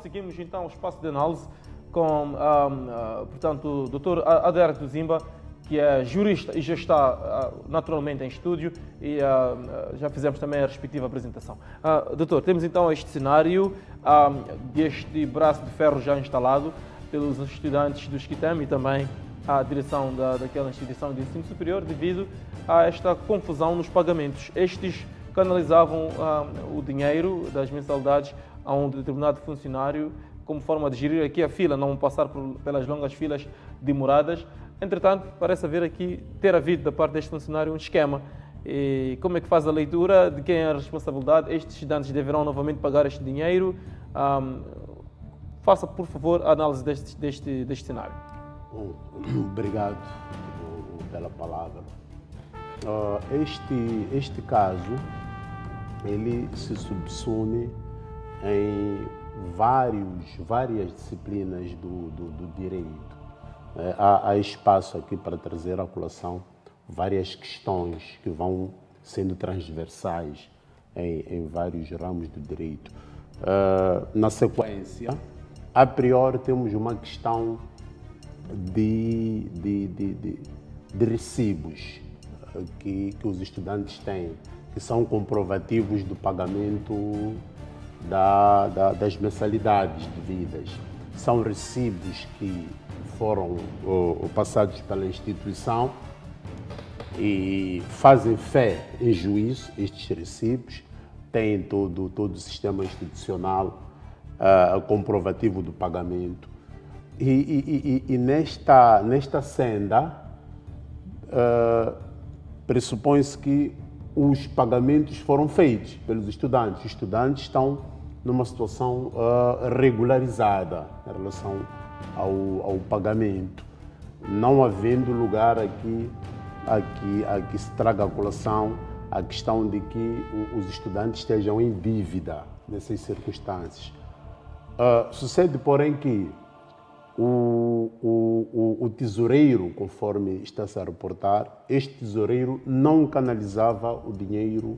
Seguimos então o espaço de análise com, portanto, o Dr. Adérito Zimba, que é jurista e já está naturalmente em estúdio e já fizemos também a respectiva apresentação. Doutor, temos então este cenário deste braço de ferro já instalado pelos estudantes do SCITEM e também a direção daquela instituição de ensino superior devido a esta confusão nos pagamentos. Estes canalizavam o dinheiro das mensalidades a um determinado funcionário como forma de gerir aqui a fila, não passar pelas longas filas demoradas. Entretanto, parece ter havido da parte deste funcionário um esquema. E como é que faz a leitura? De quem é a responsabilidade? Estes estudantes deverão novamente pagar este dinheiro? Faça, por favor, a análise deste cenário. Bom, obrigado pela palavra. Este caso, ele se subsume em várias disciplinas do direito. Há espaço aqui para trazer à colação várias questões que vão sendo transversais em vários ramos do direito. Na sequência, a priori temos uma questão de recibos que os estudantes têm, que são comprovativos do pagamento das mensalidades devidas. São recibos que foram passados pela instituição e fazem fé em juízo. Estes recibos têm todo o sistema institucional comprovativo do pagamento. E nesta senda, pressupõe-se que os pagamentos foram feitos pelos estudantes. Os estudantes estão numa situação regularizada em relação ao pagamento, não havendo lugar aqui que se traga à colação a questão de que os estudantes estejam em dívida nessas circunstâncias. Sucede, porém, que o tesoureiro, conforme está-se a reportar, este tesoureiro não canalizava o dinheiro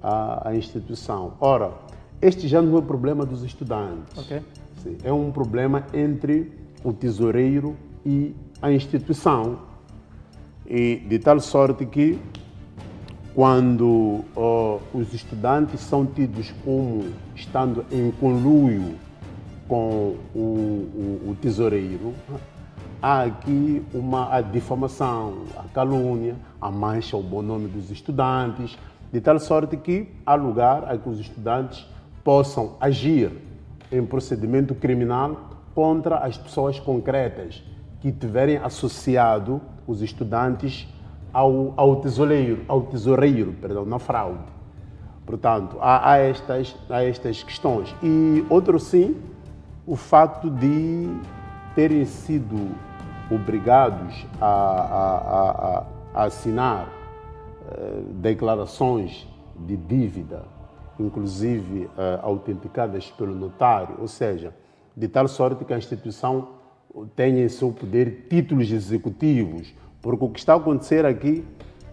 à instituição. Ora, este já não é problema dos estudantes. Okay. Sim, é um problema entre o tesoureiro e a instituição. E de tal sorte que, quando os estudantes são tidos como estando em conluio com o tesoureiro, há aqui a difamação, a calúnia, a mancha ao bom nome dos estudantes, de tal sorte que há lugar a que os estudantes possam agir em procedimento criminal contra as pessoas concretas que tiverem associado os estudantes ao tesoureiro, na fraude. Portanto, há estas questões. E outro sim, o facto de terem sido obrigados a assinar declarações de dívida, inclusive autenticadas pelo notário, ou seja, de tal sorte que a instituição tenha em seu poder títulos executivos, porque o que está a acontecer aqui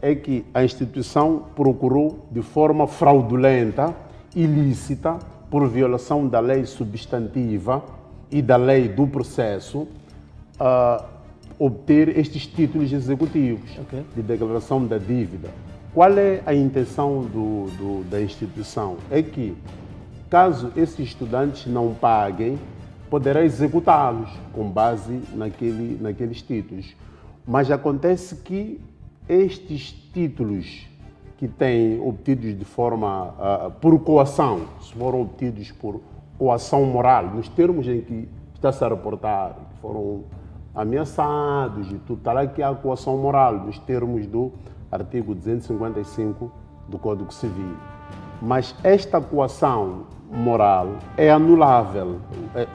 é que a instituição procurou de forma fraudulenta, ilícita, por violação da lei substantiva e da lei do processo, obter estes títulos executivos de declaração da dívida. Qual é a intenção da instituição? É que, caso esses estudantes não paguem, poderá executá-los com base naqueles títulos. Mas acontece que estes títulos que têm obtidos de forma por coação, se foram obtidos por coação moral, nos termos em que está-se a reportar, que foram ameaçados e tudo, está lá que há coação moral, nos termos do artigo 255 do Código Civil. Mas esta coação moral é anulável,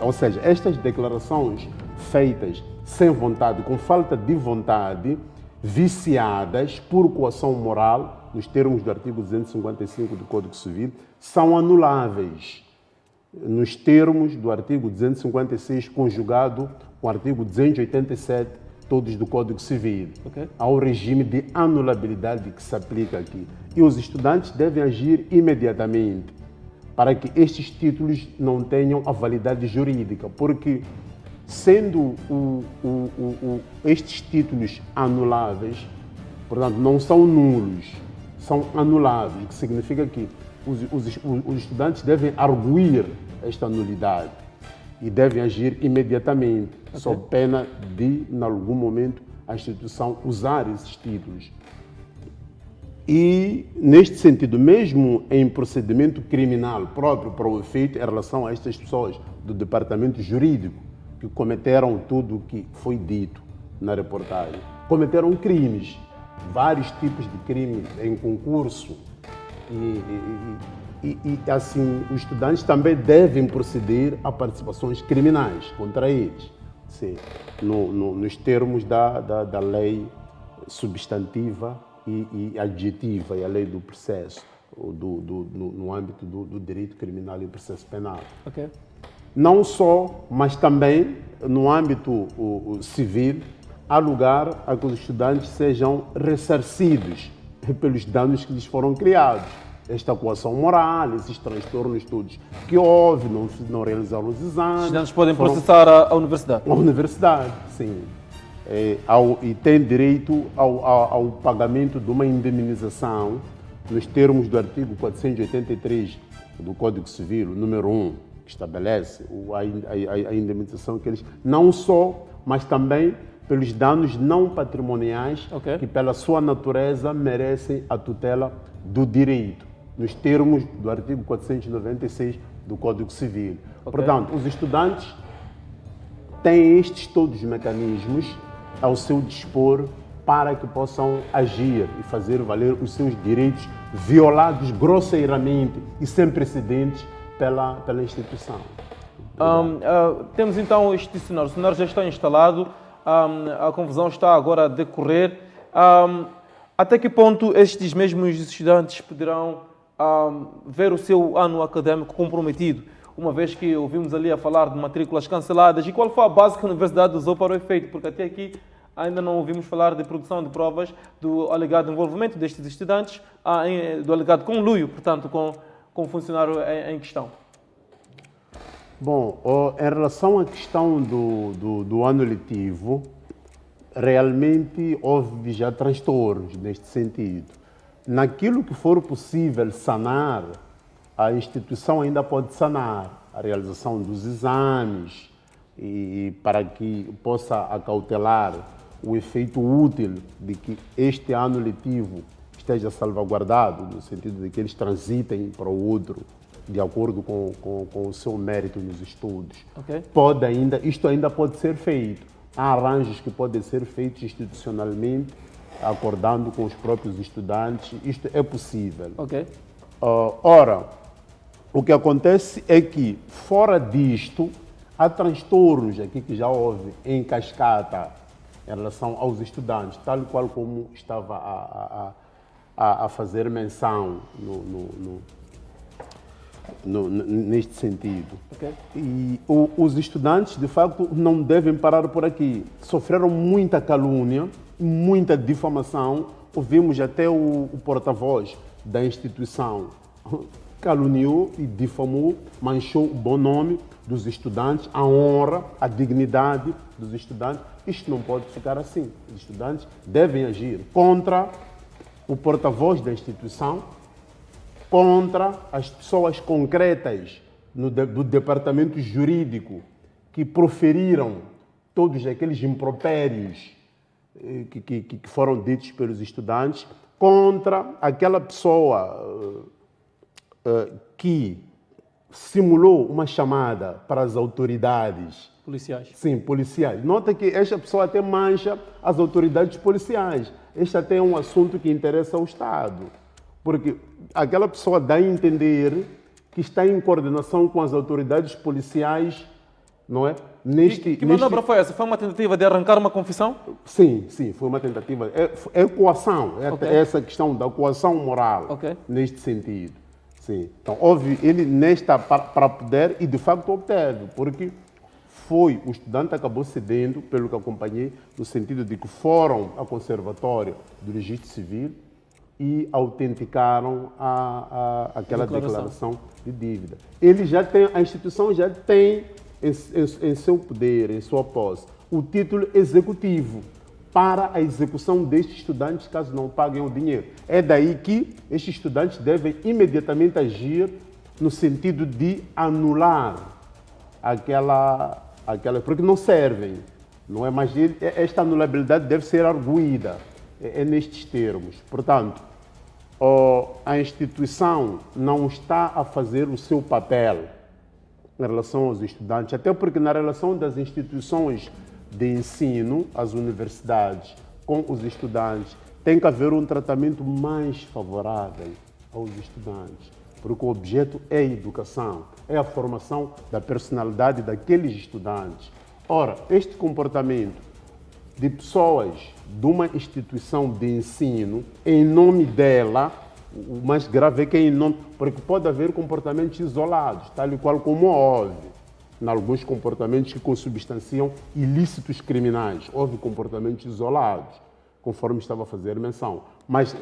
ou seja, estas declarações feitas sem vontade, com falta de vontade, viciadas por coação moral, nos termos do artigo 255 do Código Civil, são anuláveis, nos termos do artigo 256, conjugado com o artigo 287, todos do Código Civil. Há o regime de anulabilidade que se aplica aqui. E os estudantes devem agir imediatamente para que estes títulos não tenham a validade jurídica, porque sendo estes títulos anuláveis, portanto, não são nulos, são anuláveis, o que significa que os estudantes devem arguir esta nulidade e devem agir imediatamente, sob pena de, em algum momento, a instituição usar esses títulos. E, neste sentido, mesmo em procedimento criminal próprio para o efeito, em relação a estas pessoas do departamento jurídico, que cometeram tudo o que foi dito na reportagem, cometeram crimes, vários tipos de crimes em concurso, e assim, os estudantes também devem proceder a participações criminais contra eles, sim, nos termos da lei substantiva e adjetiva, e a lei do processo, no âmbito do direito criminal e processo penal. Okay. Não só, mas também no âmbito civil, há lugar a que os estudantes sejam ressarcidos pelos danos que lhes foram criados. Esta coação moral, esses transtornos todos que houve, não realizaram os exames. Os estudantes podem processar a universidade? A universidade, sim. E tem direito ao pagamento de uma indemnização nos termos do artigo 483 do Código Civil, número 1, que estabelece a indemnização que eles, não só, mas também pelos danos não patrimoniais que, pela sua natureza, merecem a tutela do direito, nos termos do artigo 496 do Código Civil. Portanto, os estudantes têm estes todos os mecanismos ao seu dispor para que possam agir e fazer valer os seus direitos violados grosseiramente e sem precedentes pela instituição. Temos então este cenário. O cenário já está instalado, a confusão está agora a decorrer. Até que ponto estes mesmos estudantes poderão ver o seu ano académico comprometido, uma vez que ouvimos ali a falar de matrículas canceladas? E qual foi a base que a universidade usou para o efeito? Porque até aqui ainda não ouvimos falar de produção de provas do alegado envolvimento destes estudantes, do alegado conluio, portanto, com o funcionário em questão. Bom, em relação à questão do ano letivo, realmente houve já transtornos neste sentido. Naquilo que for possível sanar, a instituição ainda pode sanar a realização dos exames e para que possa acautelar o efeito útil de que este ano letivo esteja salvaguardado, no sentido de que eles transitem para o outro de acordo com o seu mérito nos estudos. Isto ainda pode ser feito. Há arranjos que podem ser feitos institucionalmente, acordando com os próprios estudantes. Isto é possível. Ora, o que acontece é que, fora disto, há transtornos aqui que já houve em cascata em relação aos estudantes, tal qual como estava a fazer menção neste sentido. E os estudantes, de facto, não devem parar por aqui. Sofreram muita calúnia, muita difamação. Ouvimos até o porta-voz da instituição caluniou e difamou, manchou o bom nome dos estudantes, a honra, a dignidade dos estudantes. Isto não pode ficar assim. Os estudantes devem agir contra o porta-voz da instituição, contra as pessoas concretas do departamento jurídico que proferiram todos aqueles impropérios que foram ditos pelos estudantes, contra aquela pessoa que simulou uma chamada para as autoridades policiais. Sim, policiais. Nota que esta pessoa até mancha as autoridades policiais. Este até é um assunto que interessa ao Estado. Porque aquela pessoa dá a entender que está em coordenação com as autoridades policiais, não é? Que manobra foi essa? Foi uma tentativa de arrancar uma confissão? Sim, foi uma tentativa. É coação, essa questão da coação moral, neste sentido. Sim. Então, houve ele para poder, e de facto obteve, porque o estudante acabou cedendo, pelo que acompanhei, no sentido de que foram ao Conservatório do Registro Civil, e autenticaram aquela declaração de dívida. Ele já tem, a instituição já tem em seu poder, em sua posse, o título executivo para a execução destes estudantes caso não paguem o dinheiro. É daí que estes estudantes devem imediatamente agir no sentido de anular aquela porque não servem, não é? Mas esta anulabilidade deve ser arguída, é nestes termos. Portanto, a instituição não está a fazer o seu papel em relação aos estudantes, até porque na relação das instituições de ensino, as universidades, com os estudantes, tem que haver um tratamento mais favorável aos estudantes, porque o objeto é a educação, é a formação da personalidade daqueles estudantes. Ora, este comportamento de pessoas de uma instituição de ensino, em nome dela, o mais grave é que é em nome, porque pode haver comportamentos isolados, tal e qual como houve em alguns comportamentos que consubstanciam ilícitos criminais. Houve comportamentos isolados, conforme estava a fazer menção. Mas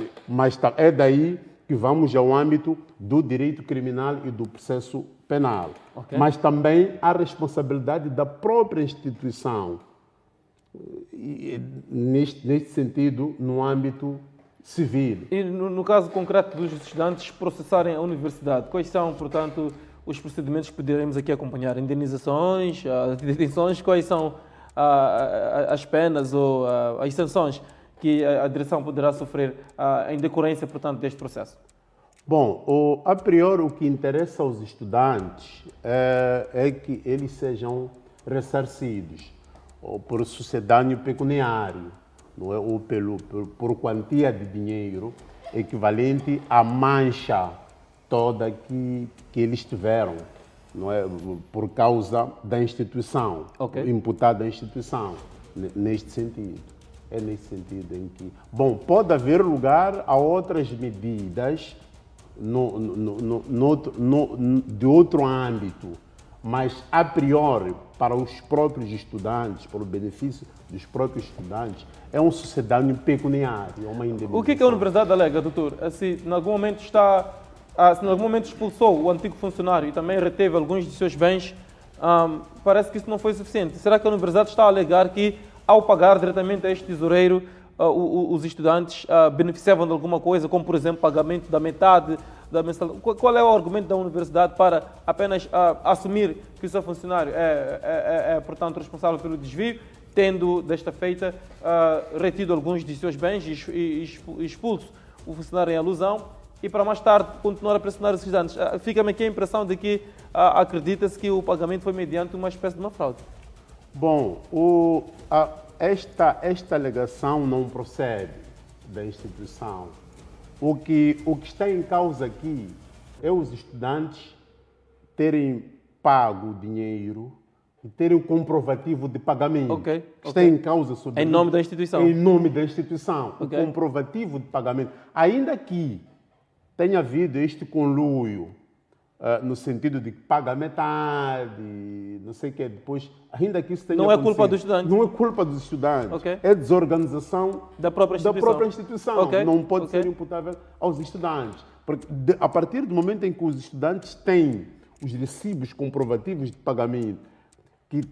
é daí que vamos ao âmbito do direito criminal e do processo penal. Okay. Mas também a responsabilidade da própria instituição, neste sentido, no âmbito civil. E no caso concreto dos estudantes processarem a universidade, quais são, portanto, os procedimentos que poderemos aqui acompanhar? Indenizações, detenções, quais são as penas ou as sanções que a direção poderá sofrer em decorrência, portanto, deste processo? Bom, a priori o que interessa aos estudantes é que eles sejam ressarcidos ou por sucedâneo pecuniário, não é? Ou por quantia de dinheiro equivalente à mancha toda que eles tiveram, não é? Por causa da instituição, okay, imputada à instituição, neste sentido. É nesse sentido em que... Bom, pode haver lugar a outras medidas de outro âmbito, mas a priori, para os próprios estudantes, para o benefício dos próprios estudantes, é um sucedâneo pecuniário, é uma indenização. O que a universidade alega, doutor? Se em algum momento expulsou o antigo funcionário e também reteve alguns de seus bens, parece que isso não foi suficiente. Será que a universidade está a alegar que, ao pagar diretamente a este tesoureiro, os estudantes beneficiavam de alguma coisa, como, por exemplo, pagamento da metade da mensalidade? Qual é o argumento da universidade para apenas assumir que o seu funcionário portanto, responsável pelo desvio, tendo, desta feita, retido alguns de seus bens e expulso o funcionário em alusão, e para mais tarde continuar a pressionar os estudantes? Fica-me aqui a impressão de que acredita-se que o pagamento foi mediante uma espécie de uma fraude. Bom, esta alegação não procede da instituição. O que está em causa aqui é os estudantes terem pago o dinheiro e terem o comprovativo de pagamento. Okay. Está em causa sobre em nome da instituição. Em nome da instituição. Okay. O comprovativo de pagamento. Ainda que tenha havido este conluio, no sentido de paga metade, não sei o que, depois, ainda que isso tenha acontecido. Não é culpa dos estudantes? Não é culpa dos estudantes. Okay. É desorganização da própria instituição. Okay. Não pode ser imputável aos estudantes. Porque a partir do momento em que os estudantes têm os recibos comprovativos de pagamento, que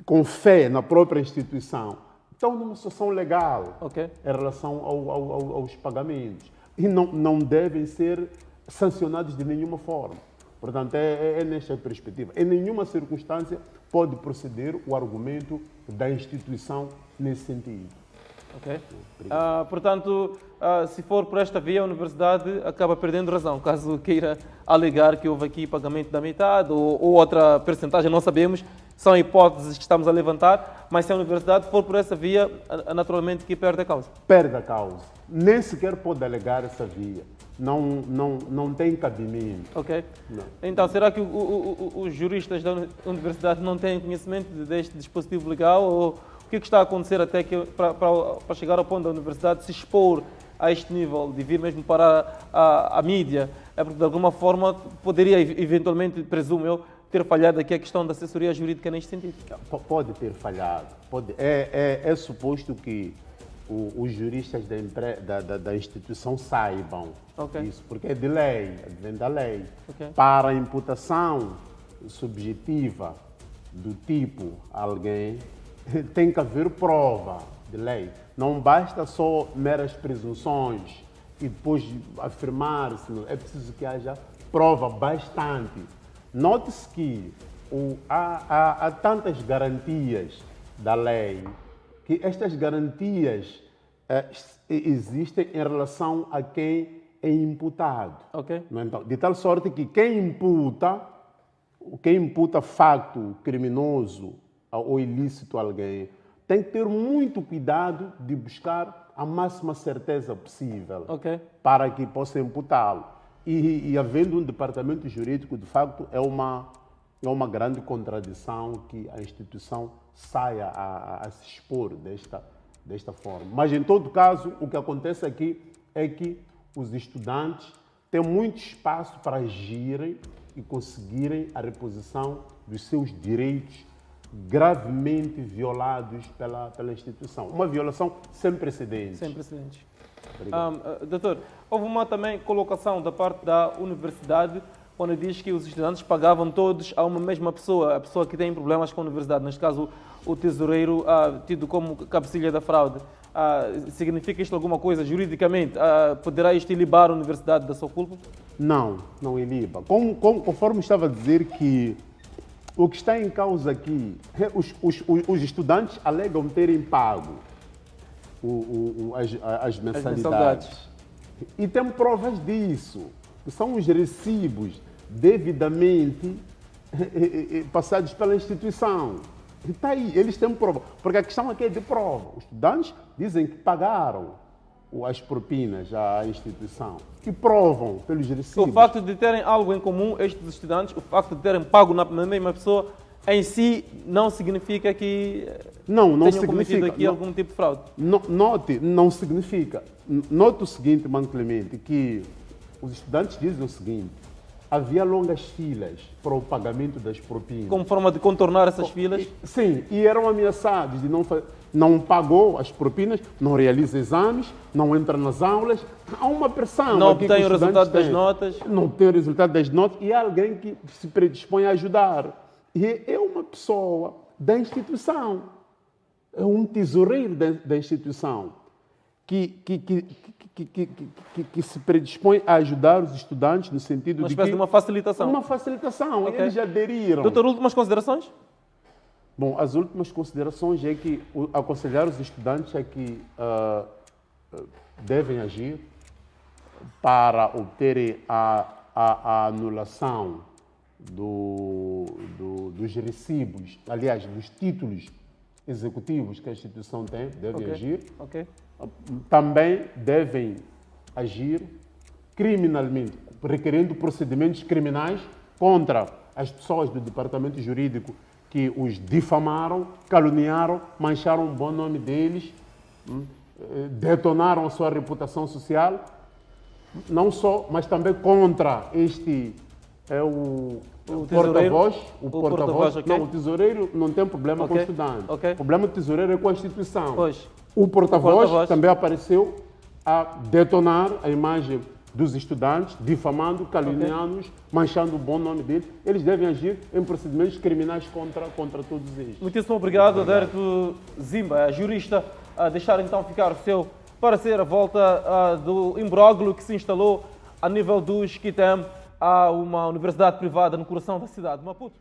com fé na própria instituição, estão numa situação legal em relação aos pagamentos. E não devem ser sancionados de nenhuma forma. Portanto, é nesta perspectiva. Em nenhuma circunstância pode proceder o argumento da instituição nesse sentido. Ok. Portanto, se for por esta via, a universidade acaba perdendo razão, caso queira alegar que houve aqui pagamento da metade ou outra percentagem, não sabemos. São hipóteses que estamos a levantar, mas se a universidade for por essa via, naturalmente que perde a causa. Perde a causa. Nem sequer pode alegar essa via. Não tem cabimento. Ok. Não. Então, será que os juristas da universidade não têm conhecimento deste dispositivo legal? Ou o que está a acontecer até que para chegar ao ponto da universidade se expor a este nível, de vir mesmo para a mídia? É porque, de alguma forma, poderia eventualmente, presumo eu, ter falhado aqui a questão da assessoria jurídica neste sentido? Pode ter falhado. É suposto que os juristas da instituição saibam Ok. isso, porque é de lei, vem da lei. Ok. Para a imputação subjetiva do tipo alguém, tem que haver prova de lei. Não basta só meras presunções e depois afirmar-se, é preciso que haja prova bastante. Note-se que há tantas garantias da lei que estas garantias existem em relação a quem é imputado. Ok. Então, de tal sorte que quem imputa facto criminoso ou ilícito a alguém tem que ter muito cuidado de buscar a máxima certeza possível para que possa imputá-lo. E havendo um departamento jurídico, de facto, é uma grande contradição que a instituição saia a se expor desta forma. Mas, em todo caso, o que acontece aqui é que os estudantes têm muito espaço para agirem e conseguirem a reposição dos seus direitos gravemente violados pela instituição. Uma violação sem precedentes. Sem precedentes. Doutor, houve uma também colocação da parte da universidade, onde diz que os estudantes pagavam todos a uma mesma pessoa, a pessoa que tem problemas com a universidade, neste caso o tesoureiro, tido como cabecilha da fraude. Significa isto alguma coisa juridicamente? Poderá isto ilibar a universidade da sua culpa? Não iliba. Conforme estava a dizer que o que está em causa aqui, os estudantes alegam terem pago as mensalidades. E tem provas disso. São os recibos devidamente passados pela instituição. Está aí, eles têm prova. Porque a questão aqui é de prova. Os estudantes dizem que pagaram as propinas à instituição e provam pelos recibos. O facto de terem algo em comum, estes estudantes, o facto de terem pago na mesma pessoa, em si não significa que tenham cometido aqui algum tipo de fraude. Note, não significa. Note o seguinte, Mano Clemente, que os estudantes dizem o seguinte: havia longas filas para o pagamento das propinas. Como forma de contornar essas filas? Sim, e eram ameaçados de não pagou as propinas, não realiza exames, não entra nas aulas. Há uma pressão. Não obtém o resultado das notas. Não tem o resultado das notas e há alguém que se predispõe a ajudar. E é uma pessoa da instituição, é um tesoureiro da instituição que se predispõe a ajudar os estudantes no sentido uma espécie de uma facilitação. Uma facilitação, eles já aderiram. Doutor, últimas considerações? Bom, as últimas considerações é que aconselhar os estudantes é que devem agir para obterem a anulação dos recibos, aliás, dos títulos executivos que a instituição tem, devem agir. Também devem agir criminalmente, requerendo procedimentos criminais contra as pessoas do departamento jurídico que os difamaram, caluniaram, mancharam o bom nome deles, detonaram a sua reputação social, não só, mas também contra este o porta-voz. O porta-voz, não, o tesoureiro não tem problema com o estudante. O problema do tesoureiro é com a instituição. O porta-voz também apareceu a detonar a imagem dos estudantes, difamando, caluniando-os, manchando o bom nome deles. Eles devem agir em procedimentos criminais contra todos eles. Muitíssimo obrigado, Adérito Zimba, jurista, a deixar então ficar o seu parecer à volta do imbróglio que se instalou a nível do Esquitem, a uma universidade privada no coração da cidade de Maputo.